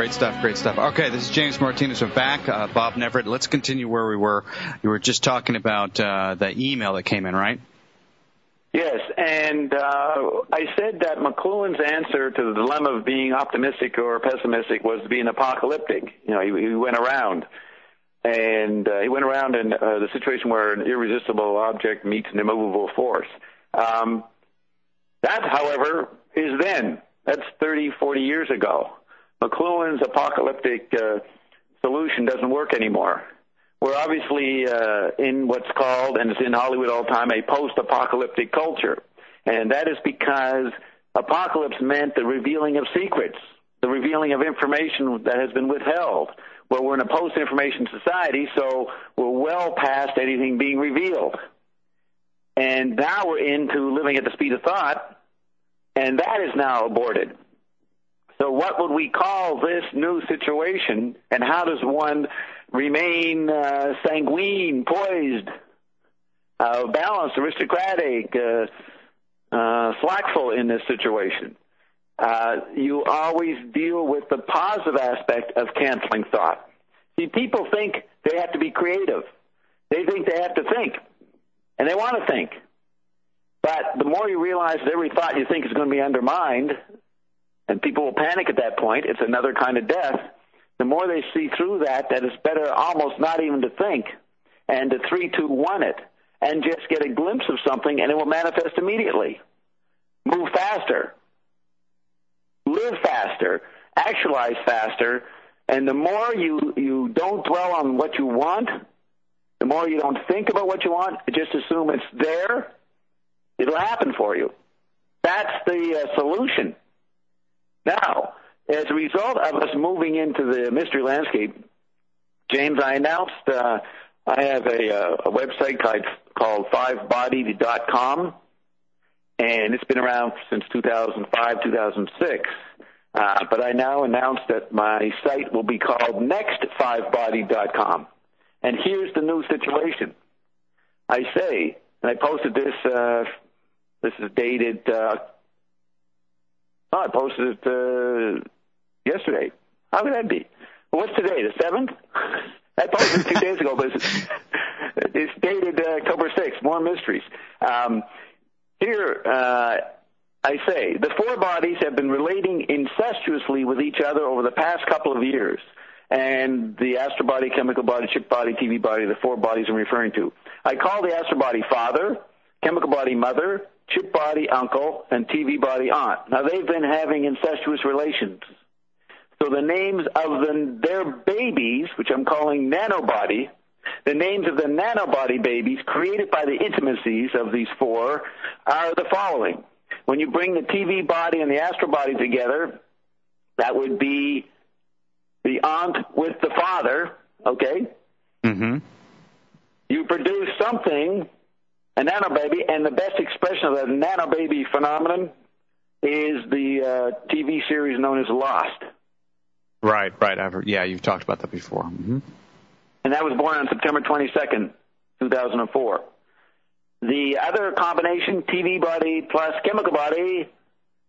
Great stuff, great stuff. Okay, this is James Martinez. We're back. Bob Neveritt, let's continue where we were. You were just talking about the email that came in, right? Yes, and I said that McLuhan's answer to the dilemma of being optimistic or pessimistic was being apocalyptic. You know, he went around. And he went around in the situation where an irresistible object meets an immovable force. That, however, is then. That's 30, 40 years ago. McLuhan's apocalyptic solution doesn't work anymore. We're obviously in what's called, and it's in Hollywood all the time, a post-apocalyptic culture. And that is because apocalypse meant the revealing of secrets, the revealing of information that has been withheld. Well, we're in a post-information society, so we're well past anything being revealed. And now we're into living at the speed of thought, and that is now aborted. So what would we call this new situation, and how does one remain sanguine, poised, balanced, aristocratic, slackful in this situation? You always deal with the positive aspect of canceling thought. See, people think they have to be creative. They think they have to think, and they want to think. But the more you realize that every thought you think is going to be undermined, and people will panic at that point, it's another kind of death, the more they see through that it's better almost not even to think and to 3-2-1 it and just get a glimpse of something, and it will manifest immediately. Move faster. Live faster, actualize faster, and the more you don't dwell on what you want, the more you don't think about what you want, just assume it's there, it'll happen for you. That's the solution. Now, as a result of us moving into the mystery landscape, James, I announced I have a website called 5body.com, and it's been around since 2005, 2006. But I now announced that my site will be called next5body.com. And here's the new situation. I say, and I posted this, this is dated, I posted it yesterday. How could that be? Well, what's today, the 7th? I posted it 2 days ago, but it's dated October 6th, more mysteries. Here, I say, the four bodies have been relating incestuously with each other over the past couple of years. And the astral body, chemical body, chip body, TV body, the four bodies I'm referring to. I call the astral body father, chemical body mother, chip body uncle, and TV body aunt. Now, they've been having incestuous relations. So the names of their babies, which I'm calling nanobody, the names of the nanobody babies created by the intimacies of these four are the following. When you bring the TV body and the astral body together, that would be the aunt with the father, okay? Mm-hmm. You produce something, a nanobaby, and the best expression of the nanobaby phenomenon is the TV series known as Lost. Right. Yeah, you've talked about that before. Mm-hmm. And that was born on September 22nd, 2004. The other combination, TV body plus chemical body,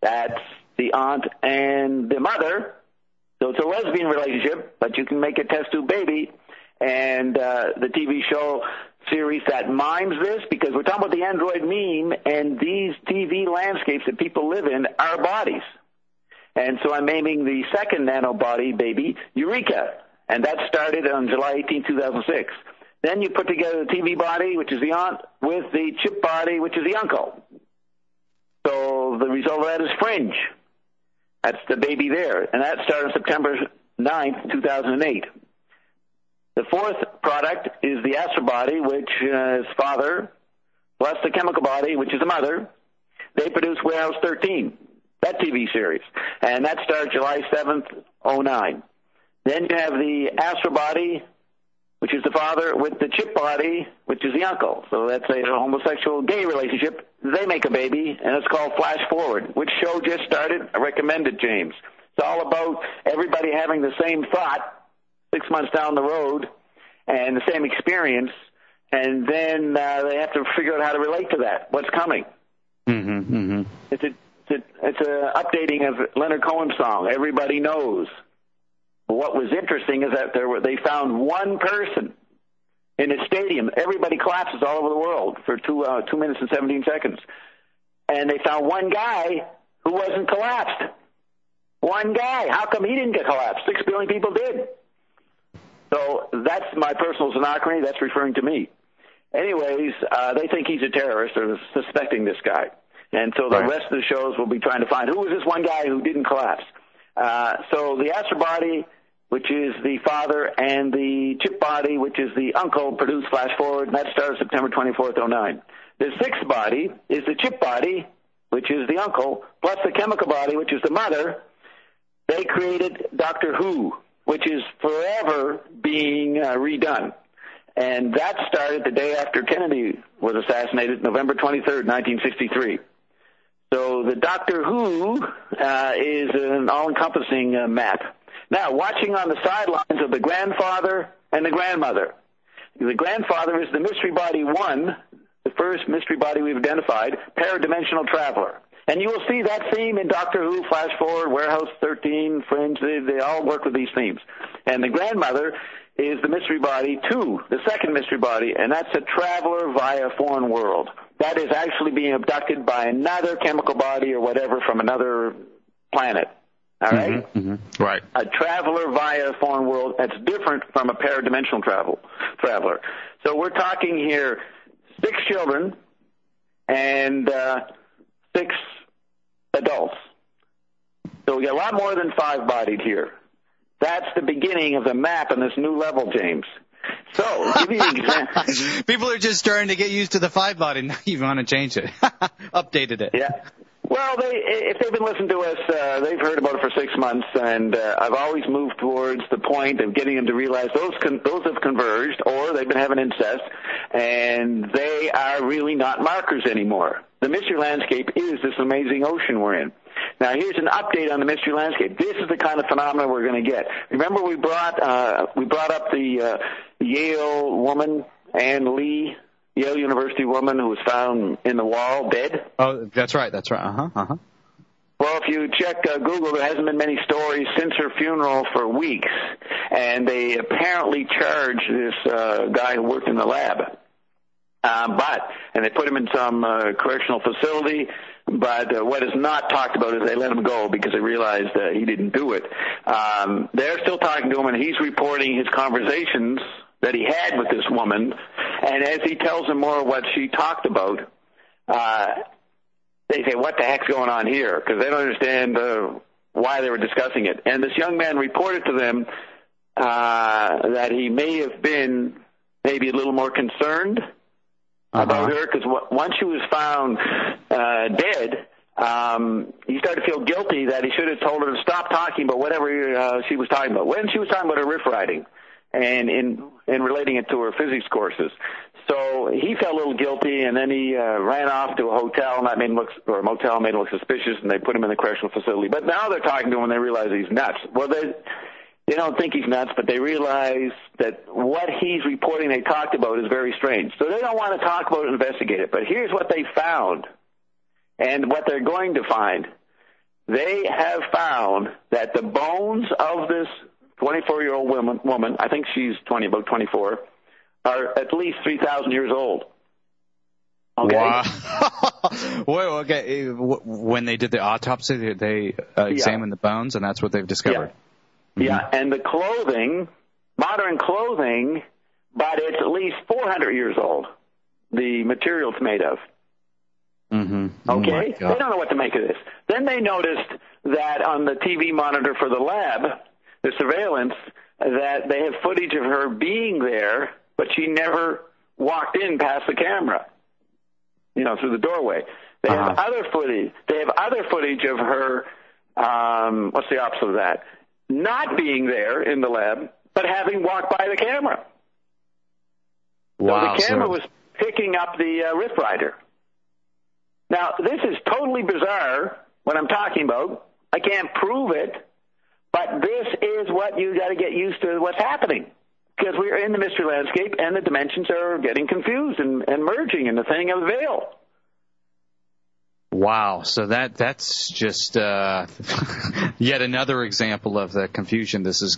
that's the aunt and the mother. So it's a lesbian relationship, but you can make a test tube baby. And the TV show series that mimes this, because we're talking about the android meme, and these TV landscapes that people live in are bodies. And so I'm naming the second nanobody baby Eureka, and that started on July 18, 2006. Then you put together the TV body, which is the aunt, with the chip body, which is the uncle. So the result of that is Fringe. That's the baby there, and that started on September 9th, 2008. The fourth product is the astral body, which is father, plus the chemical body, which is the mother. They produce Warehouse 13, that TV series, and that started July 7th, 2009. Then you have the astral body, which is the father, with the chip body, which is the uncle. So that's a homosexual gay relationship. They make a baby, and it's called Flash Forward. Which show just started? I recommend it, James. It's all about everybody having the same thought 6 months down the road and the same experience, and then they have to figure out how to relate to that, what's coming. Mm-hmm, mm-hmm. It's a updating of Leonard Cohen's song, Everybody Knows. what was interesting is that they found one person in a stadium. Everybody collapses all over the world for 2 minutes and 17 seconds. And they found one guy who wasn't collapsed. One guy. How come he didn't get collapsed? 6 billion people did. So that's my personal xenocracy. That's referring to me. Anyways, they think he's a terrorist or suspecting this guy. And so the rest of the shows will be trying to find who was this one guy who didn't collapse. So the astral body, which is the father, and the chip body, which is the uncle, produced flash forward, and that started September 24th, 2009. The sixth body is the chip body, which is the uncle, plus the chemical body, which is the mother. They created Doctor Who, which is forever being redone. And that started the day after Kennedy was assassinated, November 23rd, 1963. So the Doctor Who is an all-encompassing map. Now, watching on the sidelines of the grandfather and the grandmother. The grandfather is the Mystery Body 1, the first mystery body we've identified, paradimensional traveler. And you will see that theme in Doctor Who, Flash Forward, Warehouse 13, Fringe. They all work with these themes. And the grandmother is the Mystery Body 2, the second mystery body, and that's a traveler via foreign world. That is actually being abducted by another chemical body or whatever from another planet. All right? Mm-hmm. Right. A traveler via a foreign world that's different from a paradimensional traveler. So we're talking here 6 children and 6 adults. So we got a lot more than 5-bodied here. That's the beginning of the map on this new level, James. So, give you an example. People are just starting to get used to the 5-body. Now you want to change it. Updated it. Yeah. Well, if they've been listening to us, they've heard about it for 6 months, and I've always moved towards the point of getting them to realize those have converged, or they've been having incest, and they are really not markers anymore. The mystery landscape is this amazing ocean we're in. Now, here's an update on the mystery landscape. This is the kind of phenomena we're going to get. Remember, we brought up the Yale woman, Ann Lee, Yale University woman who was found in the wall dead? Oh, that's right. Uh-huh. Well, if you check Google, there hasn't been many stories since her funeral for weeks, and they apparently charged this guy who worked in the lab. And they put him in some correctional facility, but what is not talked about is they let him go because they realized he didn't do it. They're still talking to him, and he's reporting his conversations that he had with this woman, and as he tells them more of what she talked about, they say, what the heck's going on here? Because they don't understand why they were discussing it. And this young man reported to them that he may have been maybe a little more concerned about her, because once she was found dead, he started to feel guilty that he should have told her to stop talking about whatever she was talking about. When she was talking about her riff riding and in relating it to her physics courses. So he felt a little guilty, and then he ran off to a hotel, and that made him look, or a motel, made him look suspicious, and they put him in the correctional facility. But now they're talking to him, and they realize he's nuts. Well, they don't think he's nuts, but they realize that what he's reporting they talked about is very strange. So they don't want to talk about it and investigate it. But here's what they found and what they're going to find. They have found that the bones of this 24-year-old woman, I think she's about 24, are at least 3,000 years old. Okay? Wow. Well, okay. When they did the autopsy, they examined the bones, and that's what they've discovered. Yeah, and the clothing, modern clothing, but it's at least 400 years old, the material it's made of. Mm-hmm. Okay? They don't know what to make of this. Then they noticed that on the TV monitor for the lab, the surveillance, that they have footage of her being there, but she never walked in past the camera, through the doorway. They have other footage. They have other footage of her, what's the opposite of that? Not being there in the lab, but having walked by the camera. Wow. So the camera was picking up the Riff Rider. Now, this is totally bizarre, what I'm talking about. I can't prove it, but this is what you got to get used to what's happening. Because we're in the mystery landscape, and the dimensions are getting confused and merging in the thing of the veil. Wow, so that's just yet another example of the confusion this is